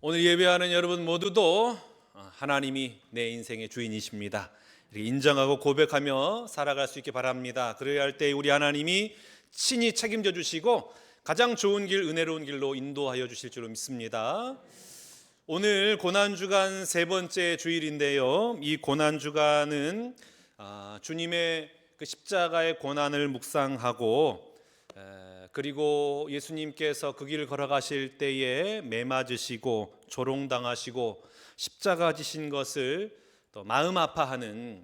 오늘 예배하는 여러분 모두도 하나님이 내 인생의 주인이십니다. 이렇게 인정하고 고백하며 살아갈 수 있게 바랍니다. 그래야 할 때 우리 하나님이 친히 책임져 주시고 가장 좋은 길, 은혜로운 길로 인도하여 주실 줄로 믿습니다. 오늘 고난주간 세 번째 주일인데요, 이 고난주간은 주님의 그 십자가의 고난을 묵상하고 그리고 예수님께서 그 길을 걸어가실 때에 매 맞으시고 조롱당하시고 십자가 지신 것을 또 마음 아파하는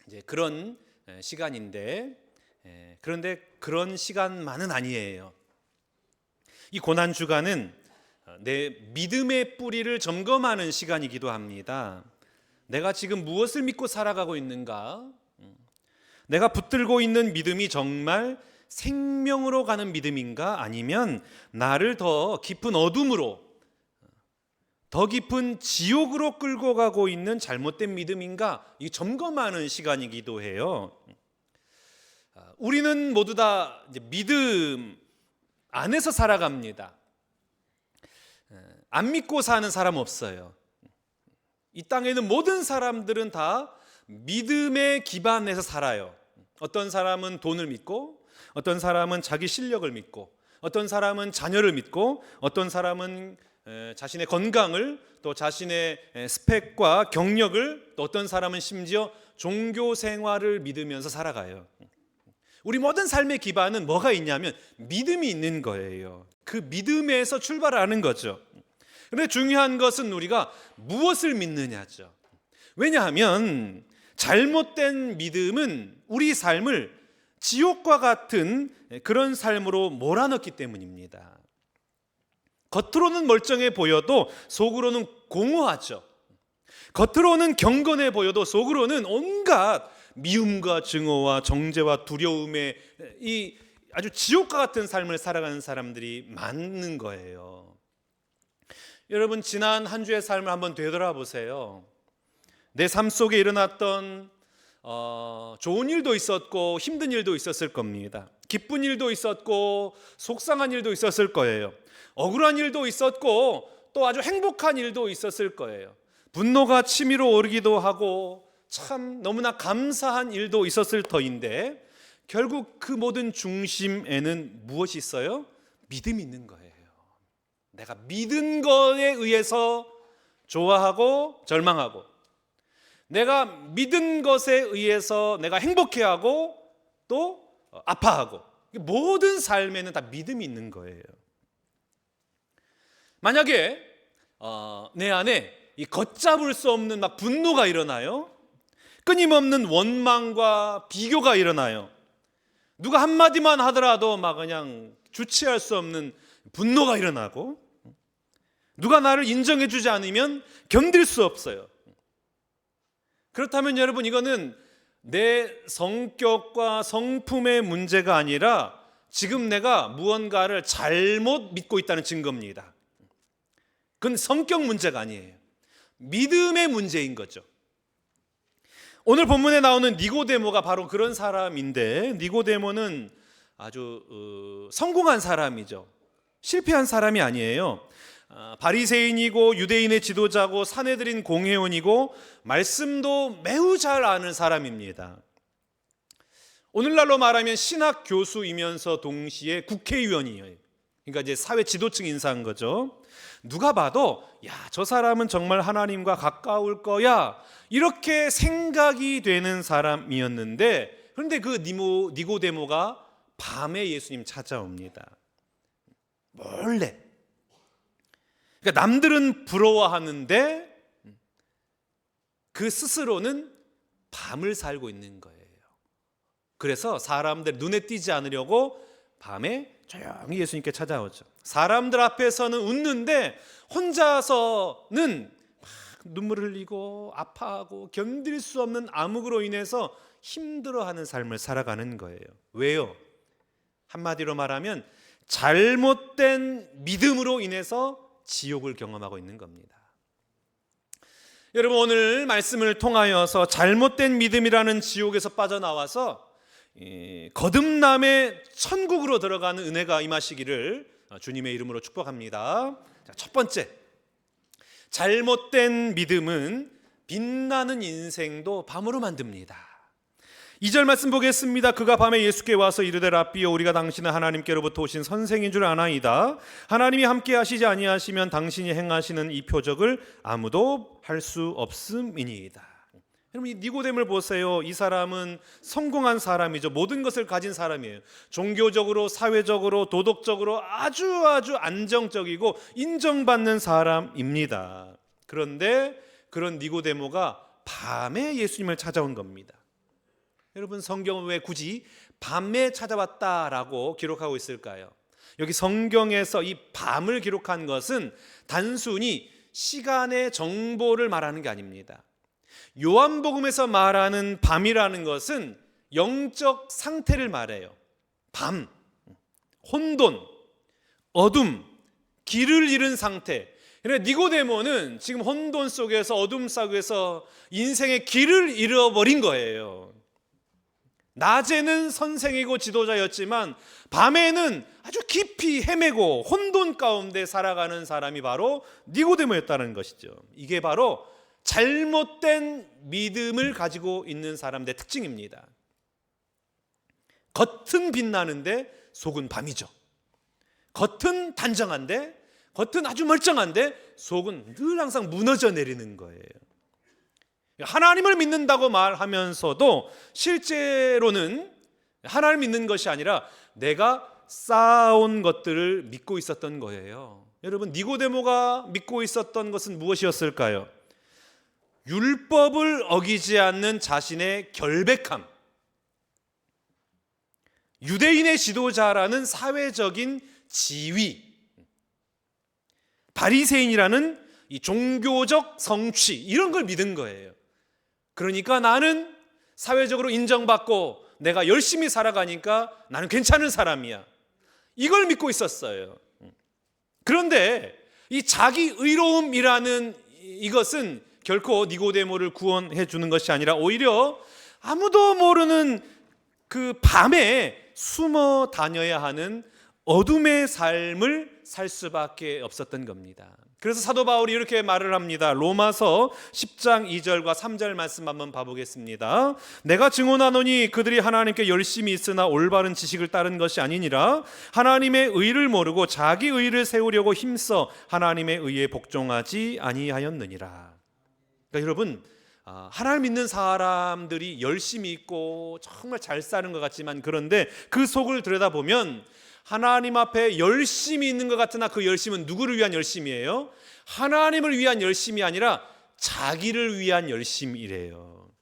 이제 그런 시간인데, 그런데 그런 시간만은 아니에요. 이 고난 주간은 내 믿음의 뿌리를 점검하는 시간이기도 합니다. 내가 지금 무엇을 믿고 살아가고 있는가? 내가 붙들고 있는 믿음이 정말 생명으로 가는 믿음인가? 아니면 나를 더 깊은 어둠으로, 더 깊은 지옥으로 끌고 가고 있는 잘못된 믿음인가? 이 점검하는 시간이기도 해요. 우리는 모두 다 이제 믿음 안에서 살아갑니다. 안 믿고 사는 사람 없어요. 이 땅에 있는 모든 사람들은 다 믿음의 기반에서 살아요. 어떤 사람은 돈을 믿고, 어떤 사람은 자기 실력을 믿고, 어떤 사람은 자녀를 믿고, 어떤 사람은 자신의 건강을, 또 자신의 스펙과 경력을, 또 어떤 사람은 심지어 종교 생활을 믿으면서 살아가요. 우리 모든 삶의 기반은 뭐가 있냐면 믿음이 있는 거예요. 그 믿음에서 출발하는 거죠. 그런데 중요한 것은 우리가 무엇을 믿느냐죠. 왜냐하면 잘못된 믿음은 우리 삶을 지옥과 같은 그런 삶으로 몰아넣기 때문입니다. 겉으로는 멀쩡해 보여도 속으로는 공허하죠. 겉으로는 경건해 보여도 속으로는 온갖 미움과 증오와 정죄와 두려움의 이 아주 지옥과 같은 삶을 살아가는 사람들이 많은 거예요. 여러분, 지난 한 주의 삶을 한번 되돌아보세요. 내 삶 속에 일어났던 좋은 일도 있었고 힘든 일도 있었을 겁니다. 기쁜 일도 있었고 속상한 일도 있었을 거예요. 억울한 일도 있었고 또 아주 행복한 일도 있었을 거예요. 분노가 치밀어 오르기도 하고 참 너무나 감사한 일도 있었을 터인데, 결국 그 모든 중심에는 무엇이 있어요? 믿음이 있는 거예요. 내가 믿은 것에 의해서 좋아하고 절망하고, 내가 믿은 것에 의해서 내가 행복해하고 또 아파하고, 모든 삶에는 다 믿음이 있는 거예요. 만약에 내 안에 이 걷잡을 수 없는 막 분노가 일어나요. 끊임없는 원망과 비교가 일어나요. 누가 한마디만 하더라도 막 그냥 주체할 수 없는 분노가 일어나고, 누가 나를 인정해 주지 않으면 견딜 수 없어요. 그렇다면 여러분, 이거는 내 성격과 성품의 문제가 아니라 지금 내가 무언가를 잘못 믿고 있다는 증거입니다. 그건 성격 문제가 아니에요. 믿음의 문제인 거죠. 오늘 본문에 나오는 니고데모가 바로 그런 사람인데, 니고데모는 아주 성공한 사람이죠. 실패한 사람이 아니에요. 바리새인이고 유대인의 지도자고 사내들인 공회원이고 말씀도 매우 잘 아는 사람입니다. 오늘날로 말하면 신학 교수이면서 동시에 국회의원이에요. 그러니까 이제 사회 지도층 인사인 거죠. 누가 봐도 야, 저 사람은 정말 하나님과 가까울 거야, 이렇게 생각이 되는 사람이었는데, 그런데 그 니고데모가 밤에 예수님 찾아옵니다. 몰래. 그러니까 남들은 부러워하는데 그 스스로는 밤을 살고 있는 거예요. 그래서 사람들 눈에 띄지 않으려고 밤에 조용히 예수님께 찾아오죠. 사람들 앞에서는 웃는데 혼자서는 막 눈물을 흘리고 아파하고 견딜 수 없는 암흑으로 인해서 힘들어하는 삶을 살아가는 거예요. 왜요? 한마디로 말하면 잘못된 믿음으로 인해서 지옥을 경험하고 있는 겁니다. 여러분, 오늘 말씀을 통하여서 잘못된 믿음이라는 지옥에서 빠져나와서 거듭남의 천국으로 들어가는 은혜가 임하시기를 주님의 이름으로 축복합니다. 자, 첫 번째, 잘못된 믿음은 빛나는 인생도 밤으로 만듭니다. 2절 말씀 보겠습니다. 그가 밤에 예수께 와서 이르되 랍비여 우리가 당신은 하나님께로부터 오신 선생인 줄 아나이다. 하나님이 함께 하시지 아니하시면 당신이 행하시는 이 표적을 아무도 할 수 없음이니이다. 여러분, 이 니고데모를 보세요. 이 사람은 성공한 사람이죠. 모든 것을 가진 사람이에요. 종교적으로, 사회적으로, 도덕적으로 아주 안정적이고 인정받는 사람입니다. 그런데 그런 니고데모가 밤에 예수님을 찾아온 겁니다. 여러분, 성경은 왜 굳이 밤에 찾아왔다라고 기록하고 있을까요? 여기 성경에서 이 밤을 기록한 것은 단순히 시간의 정보를 말하는 게 아닙니다. 요한복음에서 말하는 밤이라는 것은 영적 상태를 말해요. 밤, 혼돈, 어둠, 길을 잃은 상태. 그러니까 니고데모는 지금 혼돈 속에서, 어둠 속에서 인생의 길을 잃어버린 거예요. 낮에는 선생이고 지도자였지만 밤에는 아주 깊이 헤매고 혼돈 가운데 살아가는 사람이 바로 니고데모였다는 것이죠. 이게 바로 잘못된 믿음을 가지고 있는 사람들의 특징입니다. 겉은 빛나는데 속은 밤이죠. 겉은 단정한데, 겉은 아주 멀쩡한데 속은 늘 항상 무너져 내리는 거예요. 하나님을 믿는다고 말하면서도 실제로는 하나님을 믿는 것이 아니라 내가 쌓아온 것들을 믿고 있었던 거예요. 여러분, 니고데모가 믿고 있었던 것은 무엇이었을까요? 율법을 어기지 않는 자신의 결백함, 유대인의 지도자라는 사회적인 지위, 바리새인이라는 이 종교적 성취, 이런 걸 믿은 거예요. 그러니까 나는 사회적으로 인정받고 내가 열심히 살아가니까 나는 괜찮은 사람이야, 이걸 믿고 있었어요. 그런데 이 자기 의로움이라는 이것은 결코 니고데모를 구원해 주는 것이 아니라 오히려 아무도 모르는 그 밤에 숨어 다녀야 하는 어둠의 삶을 살 수밖에 없었던 겁니다. 그래서 사도 바울이 이렇게 말을 합니다. 로마서 10장 2절과 3절 말씀 한번 봐보겠습니다. 내가 증언하노니 그들이 하나님께 열심히 있으나 올바른 지식을 따른 것이 아니니라. 하나님의 의를 모르고 자기 의를 세우려고 힘써 하나님의 의에 복종하지 아니하였느니라. 그러니까 여러분, 하나님 믿는 사람들이 열심히 있고 정말 잘 사는 것 같지만, 그런데 그 속을 들여다보면 하나님 앞에 열심히 있는 것 같으나 그 열심은 누구를 위한 열심이에요? 하나님을 위한 열심이 아니라 자기를 위한 열심이래요.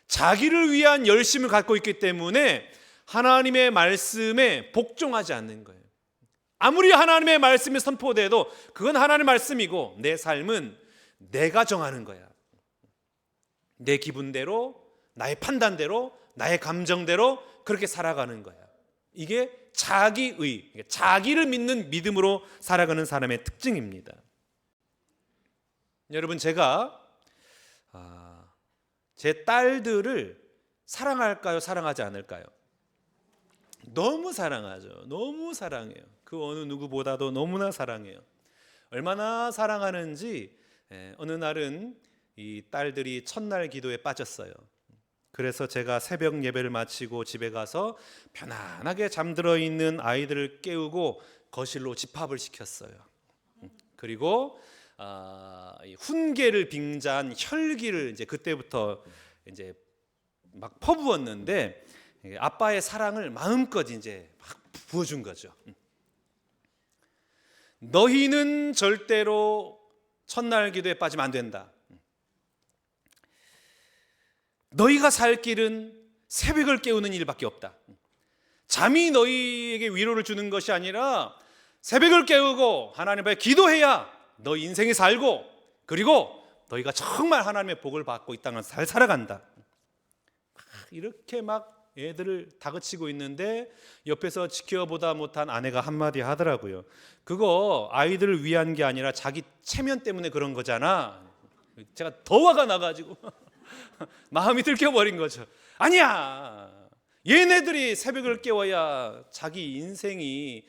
자기를 위한 열심을 갖고 있기 때문에 하나님의 말씀에 복종하지 않는 거예요. 아무리 하나님의 말씀이 선포돼도 그건 하나님의 말씀이고 내 삶은 내가 정하는 거야. 내 기분대로, 나의 판단대로, 나의 감정대로 그렇게 살아가는 거야. 이게 자기의, 자기를 믿는 믿음으로 살아가는 사람의 특징입니다. 여러분, 제가 제 딸들을 사랑할까요? 사랑하지 않을까요? 너무 사랑하죠. 너무 사랑해요. 그 어느 누구보다도 너무나 사랑해요. 얼마나 사랑하는지 어느 날은 이 딸들이 첫날 기도에 빠졌어요. 그래서 제가 새벽 예배를 마치고 집에 가서 편안하게 잠들어 있는 아이들을 깨우고 거실로 집합을 시켰어요. 그리고 훈계를 빙자한 혈기를 이제 그때부터 이제 막 퍼부었는데 아빠의 사랑을 마음껏 이제 막 부어준 거죠. 너희는 절대로 첫날 기도에 빠지면 안 된다. 너희가 살 길은 새벽을 깨우는 일밖에 없다. 잠이 너희에게 위로를 주는 것이 아니라 새벽을 깨우고 하나님 앞에 기도해야 너 인생이 살고, 그리고 너희가 정말 하나님의 복을 받고 이 땅을 잘 살아간다. 이렇게 막 애들을 다그치고 있는데 옆에서 지켜보다 못한 아내가 한마디 하더라고요. 그거 아이들을 위한 게 아니라 자기 체면 때문에 그런 거잖아. 제가 더 화가 나가지고 마음이 들켜버린 거죠. 아니야, 얘네들이 새벽을 깨워야 자기 인생이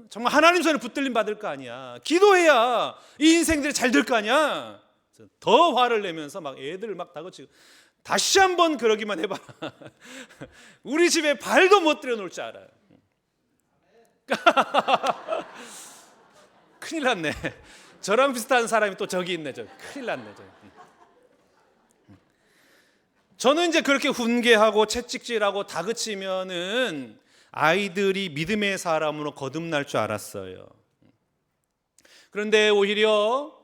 정말 하나님 손에 붙들림 받을 거 아니야. 기도해야 이 인생들이 잘 될 거 아니야. 더 화를 내면서 막 애들 막 다그치고, 다시 한번 그러기만 해봐. 우리 집에 발도 못 들여놓을 줄 알아요. 큰일 났네. 저랑 비슷한 사람이 또 저기 있네. 큰일 났네. 저는 이제 그렇게 훈계하고 채찍질하고 다그치면은 아이들이 믿음의 사람으로 거듭날 줄 알았어요. 그런데 오히려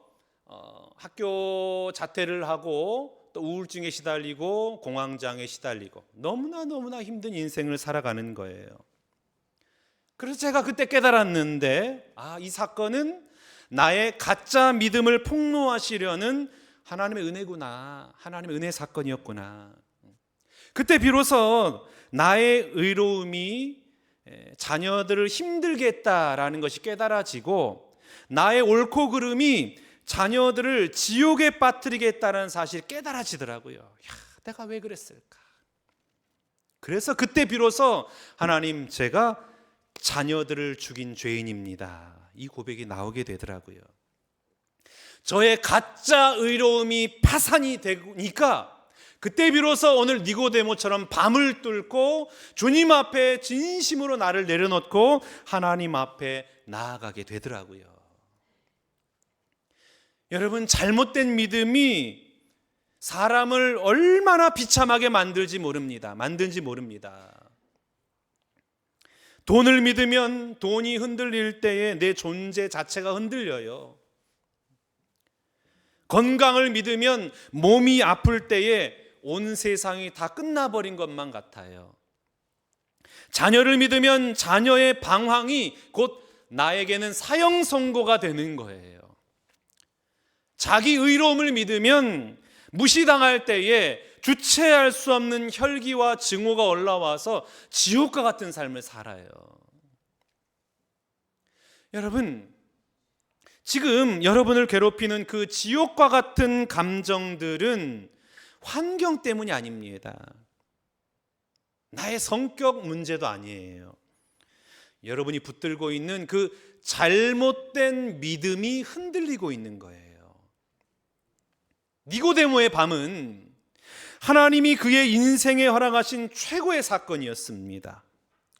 학교 자퇴를 하고 또 우울증에 시달리고 공황장애에 시달리고 너무나 힘든 인생을 살아가는 거예요. 그래서 제가 그때 깨달았는데, 이 사건은 나의 가짜 믿음을 폭로하시려는 하나님의 은혜구나. 하나님의 은혜 사건이었구나. 그때 비로소 나의 의로움이 자녀들을 힘들게 했다라는 것이 깨달아지고, 나의 옳고 그름이 자녀들을 지옥에 빠뜨리게 했다는 사실이 깨달아지더라고요. 내가 왜 그랬을까? 그래서 그때 비로소 하나님, 제가 자녀들을 죽인 죄인입니다, 이 고백이 나오게 되더라고요. 저의 가짜 의로움이 파산이 되니까 그때 비로소 오늘 니고데모처럼 밤을 뚫고 주님 앞에 진심으로 나를 내려놓고 하나님 앞에 나아가게 되더라고요. 여러분, 잘못된 믿음이 사람을 얼마나 비참하게 만든지 모릅니다. 돈을 믿으면 돈이 흔들릴 때에 내 존재 자체가 흔들려요. 건강을 믿으면 몸이 아플 때에 온 세상이 다 끝나버린 것만 같아요. 자녀를 믿으면 자녀의 방황이 곧 나에게는 사형 선고가 되는 거예요. 자기 의로움을 믿으면 무시당할 때에 주체할 수 없는 혈기와 증오가 올라와서 지옥과 같은 삶을 살아요. 여러분, 지금 여러분을 괴롭히는 그 지옥과 같은 감정들은 환경 때문이 아닙니다. 나의 성격 문제도 아니에요. 여러분이 붙들고 있는 그 잘못된 믿음이 흔들리고 있는 거예요. 니고데모의 밤은 하나님이 그의 인생에 허락하신 최고의 사건이었습니다.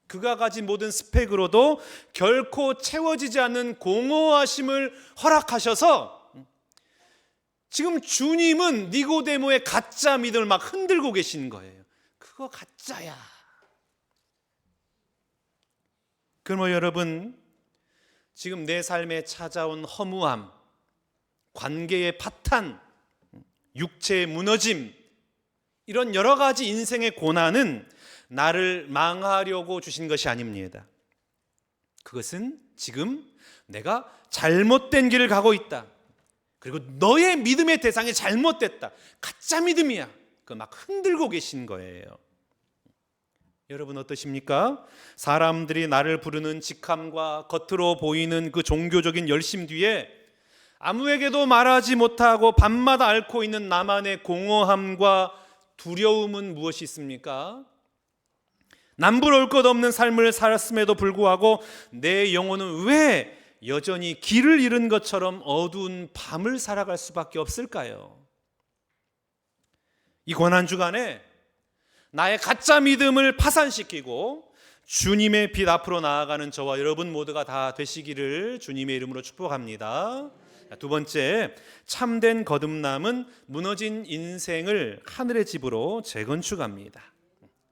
그가 가진 모든 스펙으로도 결코 채워지지 않는 공허하심을 허락하셔서 지금 주님은 니고데모의 가짜 믿음을 막 흔들고 계신 거예요. 그거 가짜야. 그러므로 여러분, 지금 내 삶에 찾아온 허무함, 관계의 파탄, 육체의 무너짐, 이런 여러 가지 인생의 고난은 나를 망하려고 주신 것이 아닙니다. 그것은 지금 내가 잘못된 길을 가고 있다, 그리고 너의 믿음의 대상이 잘못됐다, 가짜 믿음이야, 그 막 흔들고 계신 거예요. 여러분 어떠십니까? 사람들이 나를 부르는 직함과 겉으로 보이는 그 종교적인 열심 뒤에 아무에게도 말하지 못하고 밤마다 앓고 있는 나만의 공허함과 두려움은 무엇이 있습니까? 남부러울 것 없는 삶을 살았음에도 불구하고 내 영혼은 왜 여전히 길을 잃은 것처럼 어두운 밤을 살아갈 수밖에 없을까요? 이 고난주간에 나의 가짜 믿음을 파산시키고 주님의 빛 앞으로 나아가는 저와 여러분 모두가 다 되시기를 주님의 이름으로 축복합니다. 두 번째, 참된 거듭남은 무너진 인생을 하늘의 집으로 재건축합니다.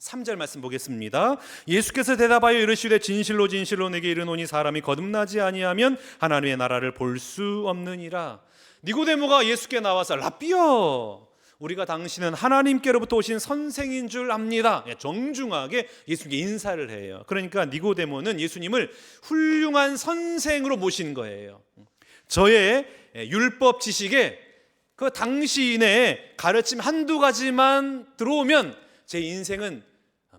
3절 말씀 보겠습니다. 예수께서 대답하여 이르시되 진실로 내게 이르노니 사람이 거듭나지 아니하면 하나님의 나라를 볼 수 없느니라. 니고데모가 예수께 나와서 라삐여, 우리가 당신은 하나님께로부터 오신 선생인 줄 압니다, 정중하게 예수님께 인사를 해요. 그러니까 니고데모는 예수님을 훌륭한 선생으로 모신 거예요. 저의 율법 지식에 그 당신의 가르침 한두 가지만 들어오면 제 인생은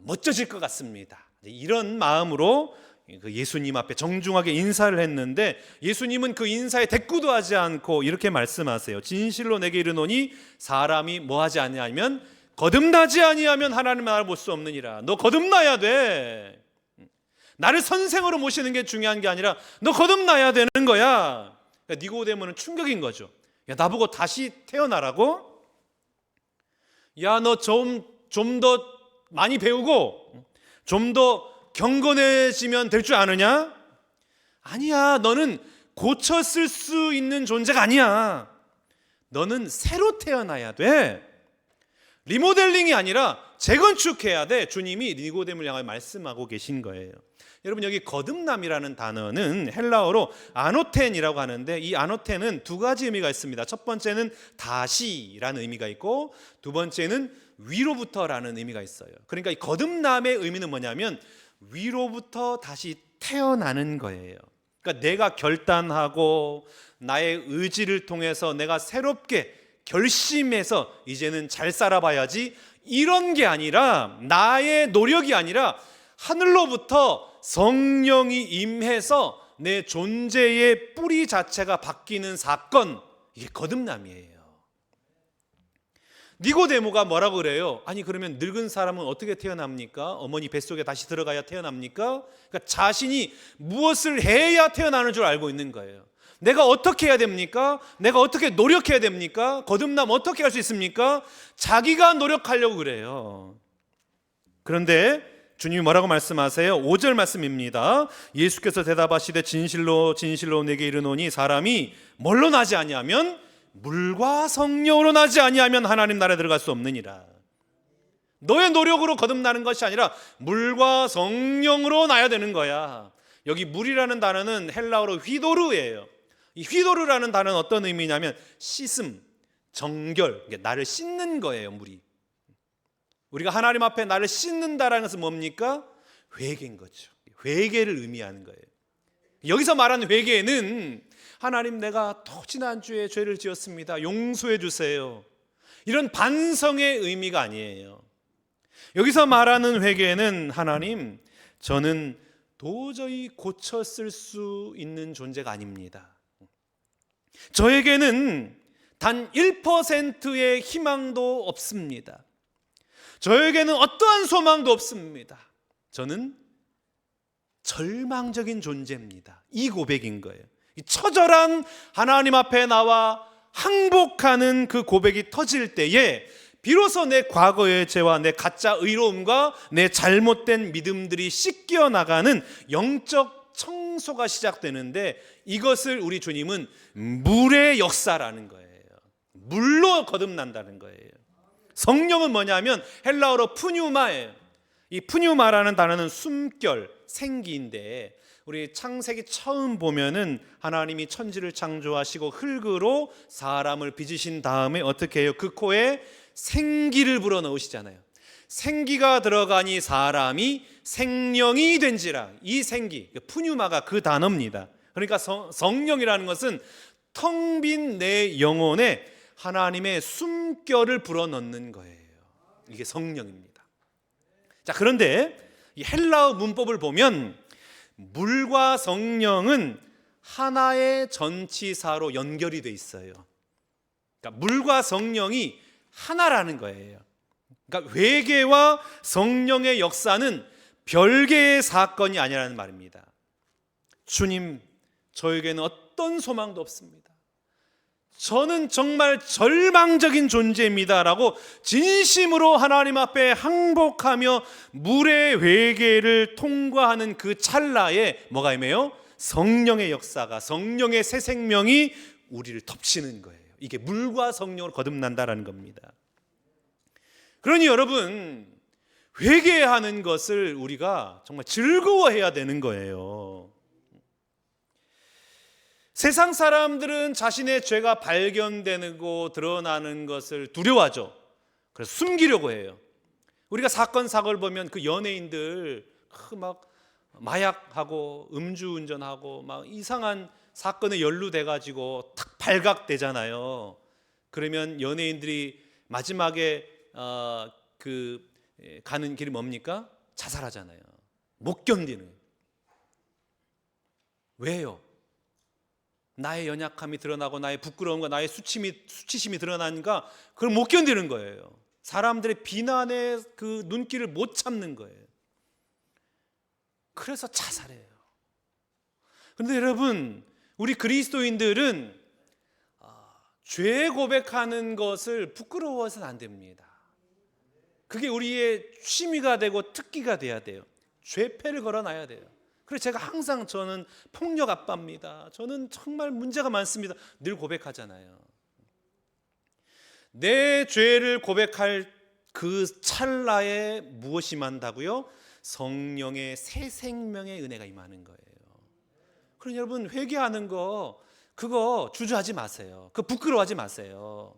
멋져질 것 같습니다. 이런 마음으로 예수님 앞에 정중하게 인사를 했는데, 예수님은 그 인사에 대꾸도 하지 않고 이렇게 말씀하세요. 진실로 내게 이르노니 사람이 뭐하지 않냐면 거듭나지 아니하면 하나님의 나라를 볼 수 없느니라. 너 거듭나야 돼. 나를 선생으로 모시는 게 중요한 게 아니라 너 거듭나야 되는 거야. 그러니까 니고데모는 충격인 거죠. 야, 나보고 다시 태어나라고? 야, 너 좀 더 많이 배우고 좀 더 경건해지면 될 줄 아느냐? 아니야. 너는 고쳐 쓸 수 있는 존재가 아니야. 너는 새로 태어나야 돼. 리모델링이 아니라 재건축해야 돼. 주님이 니고데모를 향하여 말씀하고 계신 거예요. 여러분, 여기 거듭남이라는 단어는 헬라어로 아노텐이라고 하는데, 이 아노텐은 두 가지 의미가 있습니다. 첫 번째는 다시라는 의미가 있고, 두 번째는 위로부터라는 의미가 있어요. 그러니까 이 거듭남의 의미는 뭐냐면 위로부터 다시 태어나는 거예요. 그러니까 내가 결단하고 나의 의지를 통해서 내가 새롭게 결심해서 이제는 잘 살아봐야지, 이런 게 아니라, 나의 노력이 아니라 하늘로부터 성령이 임해서 내 존재의 뿌리 자체가 바뀌는 사건, 이게 거듭남이에요. 니고데모가 뭐라고 그래요? 아니, 그러면 늙은 사람은 어떻게 태어납니까? 어머니 뱃속에 다시 들어가야 태어납니까? 그러니까 자신이 무엇을 해야 태어나는 줄 알고 있는 거예요. 내가 어떻게 해야 됩니까? 내가 어떻게 노력해야 됩니까? 거듭남 어떻게 할 수 있습니까? 자기가 노력하려고 그래요. 그런데 주님이 뭐라고 말씀하세요? 5절 말씀입니다. 예수께서 대답하시되 진실로 진실로 내게 이르노니 사람이 뭘로 나지 아니하면, 물과 성령으로 나지 아니하면 하나님 나라에 들어갈 수 없느니라. 너의 노력으로 거듭나는 것이 아니라 물과 성령으로 나야 되는 거야. 여기 물이라는 단어는 헬라어로 휘도르예요. 이 휘도르라는 단어는 어떤 의미냐면 씻음, 정결, 나를 씻는 거예요. 물이 우리가 하나님 앞에 나를 씻는다라는 것은 뭡니까? 회개인 거죠. 회개를 의미하는 거예요. 여기서 말하는 회개는 하나님, 내가 또 지난주에 죄를 지었습니다, 용서해 주세요, 이런 반성의 의미가 아니에요. 여기서 말하는 회개는 하나님, 저는 도저히 고쳐 쓸 수 있는 존재가 아닙니다. 저에게는 단 1%의 희망도 없습니다. 저에게는 어떠한 소망도 없습니다. 저는 절망적인 존재입니다. 이 고백인 거예요. 이 처절한 하나님 앞에 나와 항복하는 그 고백이 터질 때에 비로소 내 과거의 죄와 내 가짜 의로움과 내 잘못된 믿음들이 씻겨 나가는 영적 청소가 시작되는데, 이것을 우리 주님은 물의 역사라는 거예요. 물로 거듭난다는 거예요. 성령은 뭐냐면 헬라어로 푸뉴마예요. 이 푸뉴마라는 단어는 숨결, 생기인데, 우리 창세기 처음 보면은 하나님이 천지를 창조하시고 흙으로 사람을 빚으신 다음에 어떻게 해요? 그 코에 생기를 불어넣으시잖아요. 생기가 들어가니 사람이 생명이 된지라. 이 생기, 푸뉴마가 그 단어입니다. 그러니까 성령이라는 것은 텅 빈 내 영혼에 하나님의 숨결을 불어넣는 거예요. 이게 성령입니다. 자, 그런데 이 헬라어 문법을 보면 물과 성령은 하나의 전치사로 연결이 돼 있어요. 그러니까 물과 성령이 하나라는 거예요. 그러니까 회개와 성령의 역사는 별개의 사건이 아니라는 말입니다. 주님, 저에게는 어떤 소망도 없습니다. 저는 정말 절망적인 존재입니다 라고 진심으로 하나님 앞에 항복하며 물의 회개를 통과하는 그 찰나에 뭐가 임해요? 성령의 역사가, 성령의 새 생명이 우리를 덮치는 거예요. 이게 물과 성령으로 거듭난다라는 겁니다. 그러니 여러분, 회개하는 것을 우리가 정말 즐거워해야 되는 거예요. 세상 사람들은 자신의 죄가 발견되고 드러나는 것을 두려워하죠. 그래서 숨기려고 해요. 우리가 사건 사고를 보면 그 연예인들 막 마약하고 음주운전하고 막 이상한 사건에 연루돼 가지고 탁 발각되잖아요. 그러면 연예인들이 마지막에 가는 길이 뭡니까? 자살하잖아요. 못 견디는. 왜요? 나의 연약함이 드러나고 나의 부끄러움과 나의 수치심이 드러나니까 그걸 못 견디는 거예요. 사람들의 비난의 그 눈길을 못 참는 거예요. 그래서 자살해요. 그런데 여러분, 우리 그리스도인들은 죄 고백하는 것을 부끄러워서는 안 됩니다. 그게 우리의 취미가 되고 특기가 돼야 돼요. 죄패를 걸어놔야 돼요. 그래서 제가 항상 저는 폭력 아빠입니다. 저는 정말 문제가 많습니다. 늘 고백하잖아요. 내 죄를 고백할 그 찰나에 무엇이 임한다고요? 성령의 새 생명의 은혜가 임하는 거예요. 그럼 여러분, 회개하는 거 그거 주저하지 마세요. 그거 부끄러워하지 마세요.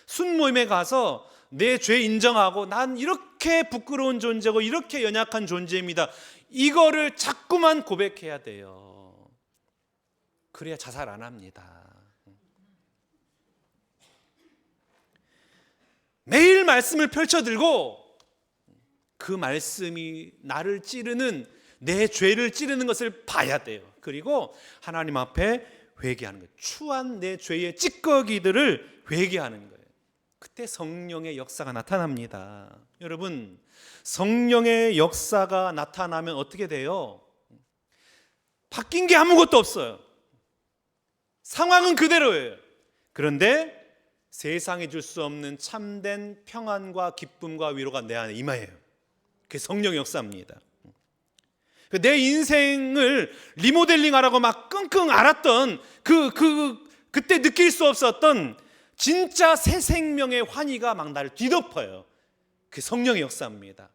순모임에 가서 내 죄 인정하고 난 이렇게 부끄러운 존재고 이렇게 연약한 존재입니다, 이거를 자꾸만 고백해야 돼요. 그래야 자살 안 합니다. 매일 말씀을 펼쳐들고 그 말씀이 나를 찌르는, 내 죄를 찌르는 것을 봐야 돼요. 그리고 하나님 앞에 회개하는 거예요. 추한 내 죄의 찌꺼기들을 회개하는 거예요. 그때 성령의 역사가 나타납니다. 여러분, 성령의 역사가 나타나면 어떻게 돼요? 바뀐 게 아무것도 없어요. 상황은 그대로예요. 그런데 세상에 줄 수 없는 참된 평안과 기쁨과 위로가 내 안에 임해요. 그게 성령의 역사입니다. 내 인생을 리모델링하라고 막 끙끙 앓았던 그때 느낄 수 없었던 진짜 새 생명의 환희가 막 나를 뒤덮어요. 그게 성령의 역사입니다.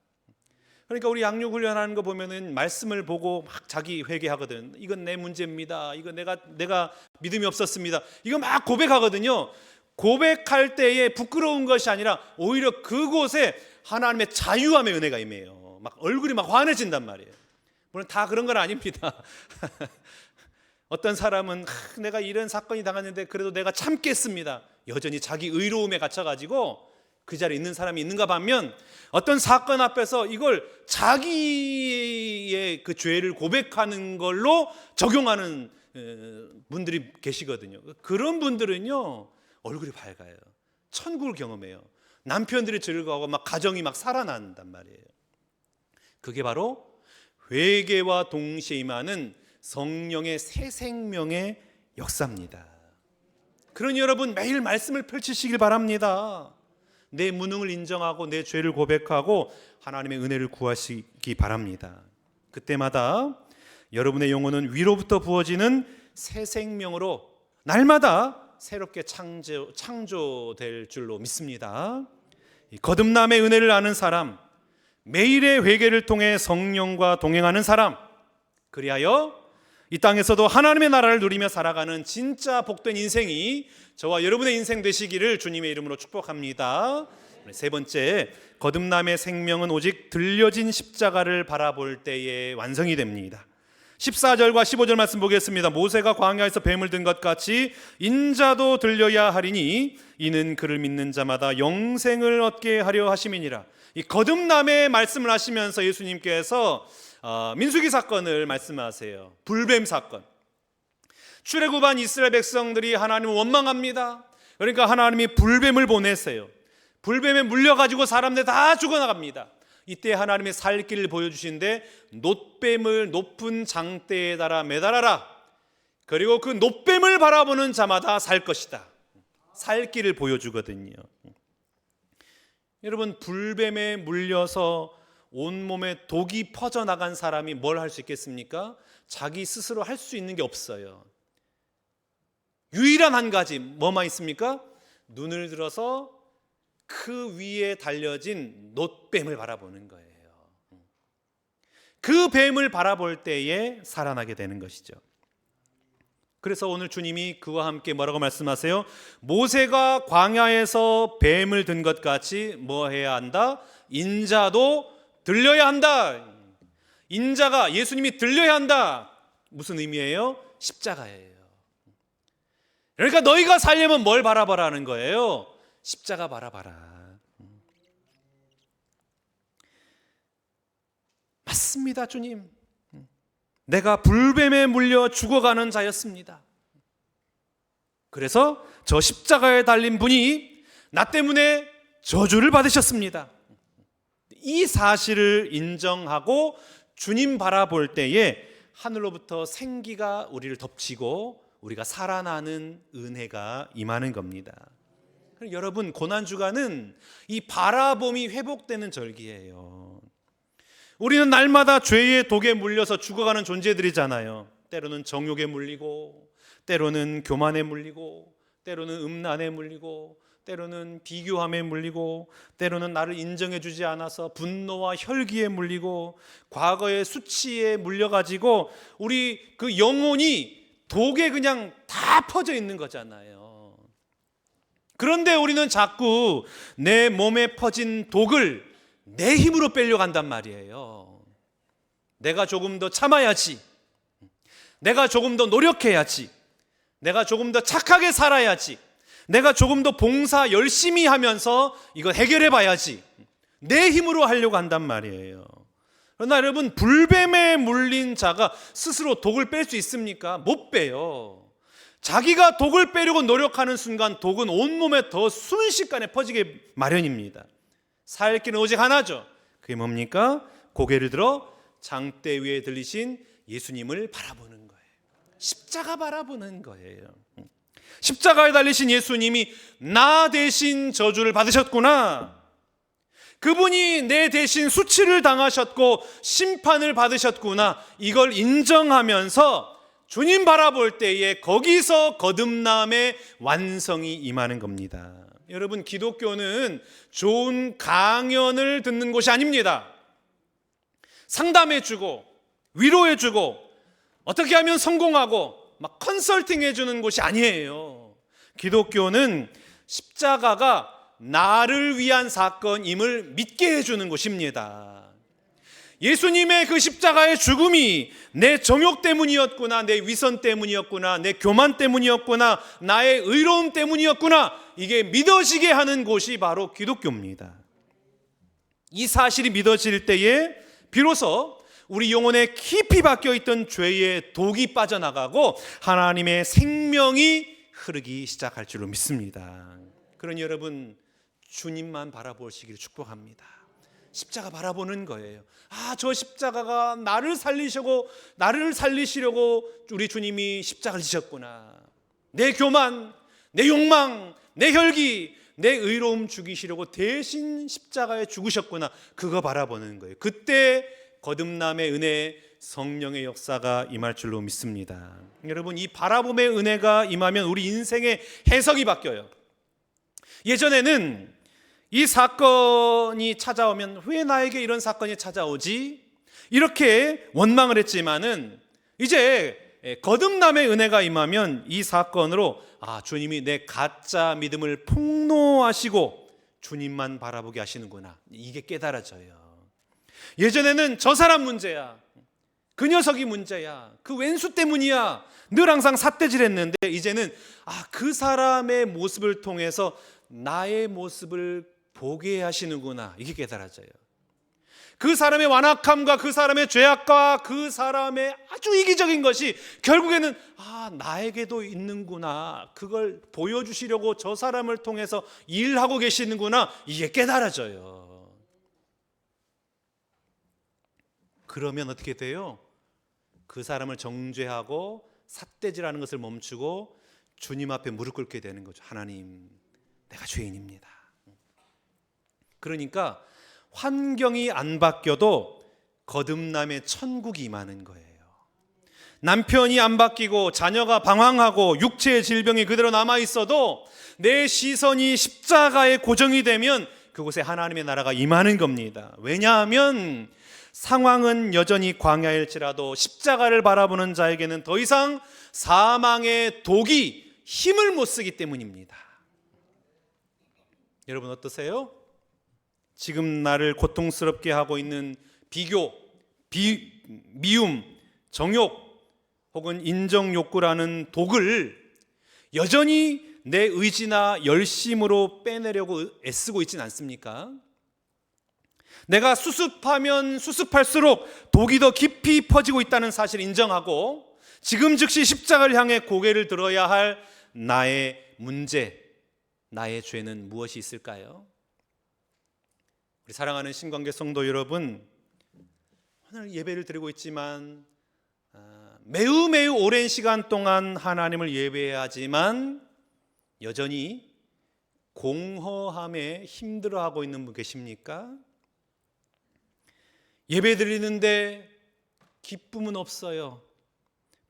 그러니까 우리 양육 훈련하는 거 보면은 말씀을 보고 막 자기 회개하거든. 이건 내 문제입니다. 이거 내가 믿음이 없었습니다. 이거 막 고백하거든요. 고백할 때에 부끄러운 것이 아니라 오히려 그곳에 하나님의 자유함의 은혜가 임해요. 막 얼굴이 막 환해진단 말이에요. 물론 다 그런 건 아닙니다. 어떤 사람은 내가 이런 사건이 당했는데 그래도 내가 참겠습니다. 여전히 자기 의로움에 갇혀가지고 그 자리에 있는 사람이 있는가 반면, 어떤 사건 앞에서 이걸 자기의 그 죄를 고백하는 걸로 적용하는 분들이 계시거든요. 그런 분들은요, 얼굴이 밝아요. 천국을 경험해요. 남편들이 즐거워하고 막 가정이 막 살아난단 말이에요. 그게 바로 회개와 동시에 임하는 성령의 새 생명의 역사입니다. 그러니 여러분, 매일 말씀을 펼치시길 바랍니다. 내 무능을 인정하고 내 죄를 고백하고 하나님의 은혜를 구하시기 바랍니다. 그때마다 여러분의 영혼은 위로부터 부어지는 새 생명으로 날마다 새롭게 창조될 줄로 믿습니다. 거듭남의 은혜를 아는 사람, 매일의 회개를 통해 성령과 동행하는 사람, 그리하여 이 땅에서도 하나님의 나라를 누리며 살아가는 진짜 복된 인생이 저와 여러분의 인생 되시기를 주님의 이름으로 축복합니다. 세 번째, 거듭남의 생명은 오직 들려진 십자가를 바라볼 때에 완성이 됩니다. 14절과 15절 말씀 보겠습니다. 모세가 광야에서 뱀을 든 것 같이 인자도 들려야 하리니 이는 그를 믿는 자마다 영생을 얻게 하려 하심이니라. 이 거듭남의 말씀을 하시면서 예수님께서 민수기 사건을 말씀하세요. 불뱀 사건. 출애굽한 이스라엘 백성들이 하나님을 원망합니다. 그러니까 하나님이 불뱀을 보내세요. 불뱀에 물려가지고 사람들 다 죽어나갑니다. 이때 하나님의 살 길을 보여주시는데, 놋뱀을 높은 장대에 달아 매달아라. 그리고 그 놋뱀을 바라보는 자마다 살 것이다. 살 길을 보여주거든요. 여러분, 불뱀에 물려서 온몸에 독이 퍼져나간 사람이 뭘 할 수 있겠습니까? 자기 스스로 할 수 있는 게 없어요. 유일한 한 가지, 뭐만 있습니까? 눈을 들어서 그 위에 달려진 놋뱀을 바라보는 거예요. 그 뱀을 바라볼 때에 살아나게 되는 것이죠. 그래서 오늘 주님이 그와 함께 뭐라고 말씀하세요? 모세가 광야에서 뱀을 든 것 같이 뭐 해야 한다? 인자도 들려야 한다. 인자가, 예수님이 들려야 한다. 무슨 의미예요? 십자가예요. 그러니까 너희가 살려면 뭘 바라보라는 거예요? 십자가 바라봐라. 맞습니다, 주님. 내가 불뱀에 물려 죽어가는 자였습니다. 그래서 저 십자가에 달린 분이 나 때문에 저주를 받으셨습니다. 이 사실을 인정하고 주님 바라볼 때에 하늘로부터 생기가 우리를 덮치고 우리가 살아나는 은혜가 임하는 겁니다. 여러분, 고난주간은 이 바라봄이 회복되는 절기예요. 우리는 날마다 죄의 독에 물려서 죽어가는 존재들이잖아요. 때로는 정욕에 물리고, 때로는 교만에 물리고, 때로는 음란에 물리고, 때로는 비교함에 물리고, 때로는 나를 인정해 주지 않아서 분노와 혈기에 물리고, 과거의 수치에 물려가지고 우리 그 영혼이 독에 그냥 다 퍼져 있는 거잖아요. 그런데 우리는 자꾸 내 몸에 퍼진 독을 내 힘으로 빼려고 한단 말이에요. 내가 조금 더 참아야지, 내가 조금 더 노력해야지, 내가 조금 더 착하게 살아야지, 내가 조금 더 봉사 열심히 하면서 이거 해결해 봐야지, 내 힘으로 하려고 한단 말이에요. 그러나 여러분, 불뱀에 물린 자가 스스로 독을 뺄 수 있습니까? 못 빼요. 자기가 독을 빼려고 노력하는 순간 독은 온몸에 더 순식간에 퍼지게 마련입니다. 살 길은 오직 하나죠. 그게 뭡니까? 고개를 들어 장대 위에 들리신 예수님을 바라보는 거예요. 십자가 바라보는 거예요. 십자가에 달리신 예수님이 나 대신 저주를 받으셨구나, 그분이 내 대신 수치를 당하셨고 심판을 받으셨구나, 이걸 인정하면서 주님 바라볼 때에 거기서 거듭남의 완성이 임하는 겁니다. 여러분, 기독교는 좋은 강연을 듣는 곳이 아닙니다. 상담해주고 위로해주고 어떻게 하면 성공하고 막 컨설팅해주는 곳이 아니에요. 기독교는 십자가가 나를 위한 사건임을 믿게 해주는 곳입니다. 예수님의 그 십자가의 죽음이 내 정욕 때문이었구나, 내 위선 때문이었구나, 내 교만 때문이었구나, 나의 의로움 때문이었구나, 이게 믿어지게 하는 곳이 바로 기독교입니다. 이 사실이 믿어질 때에 비로소 우리 영혼에 깊이 박혀있던 죄의 독이 빠져나가고 하나님의 생명이 흐르기 시작할 줄로 믿습니다. 그러니 여러분, 주님만 바라보시기를 축복합니다. 십자가 바라보는 거예요. 저 십자가가 나를 살리시려고 우리 주님이 십자가를 지셨구나. 내 교만, 내 욕망, 내 혈기, 내 의로움 죽이시려고 대신 십자가에 죽으셨구나. 그거 바라보는 거예요. 그때 거듭남의 은혜, 성령의 역사가 임할 줄로 믿습니다. 여러분, 이 바라봄의 은혜가 임하면 우리 인생의 해석이 바뀌어요. 예전에는 이 사건이 찾아오면 왜 나에게 이런 사건이 찾아오지? 이렇게 원망을 했지만은 이제 거듭남의 은혜가 임하면 이 사건으로 주님이 내 가짜 믿음을 폭로하시고 주님만 바라보게 하시는구나, 이게 깨달아져요. 예전에는 저 사람 문제야, 그 녀석이 문제야, 그 왼수 때문이야, 늘 항상 삿대질했는데 이제는 그 사람의 모습을 통해서 나의 모습을 보게 하시는구나, 이게 깨달아져요. 그 사람의 완악함과 그 사람의 죄악과 그 사람의 아주 이기적인 것이 결국에는 나에게도 있는구나, 그걸 보여주시려고 저 사람을 통해서 일하고 계시는구나, 이게 깨달아져요. 그러면 어떻게 돼요? 그 사람을 정죄하고 삿대질하는 것을 멈추고 주님 앞에 무릎 꿇게 되는 거죠. 하나님, 내가 죄인입니다. 그러니까 환경이 안 바뀌어도 거듭남의 천국이 임하는 거예요. 남편이 안 바뀌고 자녀가 방황하고 육체의 질병이 그대로 남아있어도 내 시선이 십자가에 고정이 되면 그곳에 하나님의 나라가 임하는 겁니다. 왜냐하면 상황은 여전히 광야일지라도 십자가를 바라보는 자에게는 더 이상 사망의 독이 힘을 못 쓰기 때문입니다. 여러분 어떠세요? 지금 나를 고통스럽게 하고 있는 비교, 미움, 정욕 혹은 인정욕구라는 독을 여전히 내 의지나 열심으로 빼내려고 애쓰고 있지는 않습니까? 내가 수습하면 수습할수록 독이 더 깊이 퍼지고 있다는 사실을 인정하고 지금 즉시 십자가를 향해 고개를 들어야 할 나의 문제, 나의 죄는 무엇이 있을까요? 우리 사랑하는 신관계 성도 여러분, 오늘 예배를 드리고 있지만 매우 오랜 시간 동안 하나님을 예배해야 하지만 여전히 공허함에 힘들어하고 있는 분 계십니까? 예배 드리는데 기쁨은 없어요.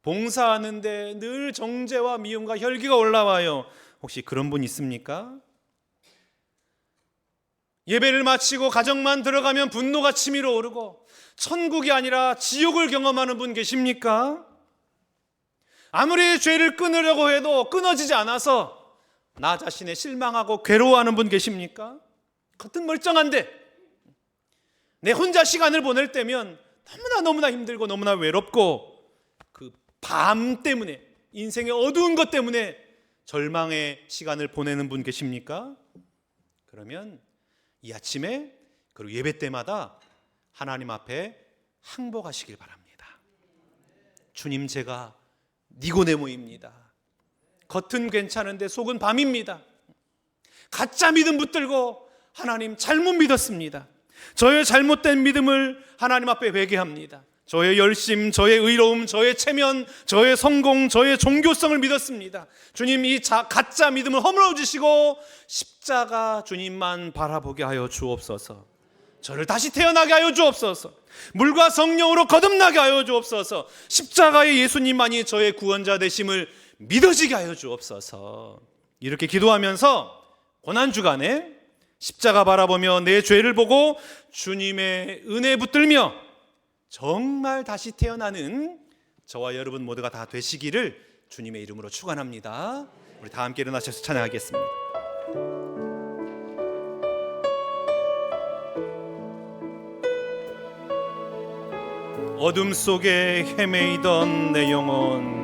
봉사하는데 늘 정죄와 미움과 혈기가 올라와요. 혹시 그런 분 있습니까? 예배를 마치고 가정만 들어가면 분노가 치밀어 오르고 천국이 아니라 지옥을 경험하는 분 계십니까? 아무리 죄를 끊으려고 해도 끊어지지 않아서 나 자신에 실망하고 괴로워하는 분 계십니까? 겉은 멀쩡한데 내 혼자 시간을 보낼 때면 너무나 힘들고 너무나 외롭고 그 밤 때문에, 인생의 어두운 것 때문에 절망의 시간을 보내는 분 계십니까? 그러면 이 아침에 그리고 예배 때마다 하나님 앞에 항복하시길 바랍니다. 주님, 제가 니고데모입니다. 겉은 괜찮은데 속은 밤입니다. 가짜 믿음 붙들고 하나님 잘못 믿었습니다. 저의 잘못된 믿음을 하나님 앞에 회개합니다. 저의 열심, 저의 의로움, 저의 체면, 저의 성공, 저의 종교성을 믿었습니다. 주님, 이 가짜 믿음을 허물어 주시고 십자가 주님만 바라보게 하여 주옵소서. 저를 다시 태어나게 하여 주옵소서. 물과 성령으로 거듭나게 하여 주옵소서. 십자가의 예수님만이 저의 구원자 되심을 믿어지게 하여 주옵소서. 이렇게 기도하면서 고난주간에 십자가 바라보며 내 죄를 보고 주님의 은혜 붙들며 정말 다시 태어나는 저와 여러분 모두가 다 되시기를 주님의 이름으로 축원합니다. 우리 다 함께 일어나셔서 찬양하겠습니다. 어둠 속에 헤매이던 내 영혼,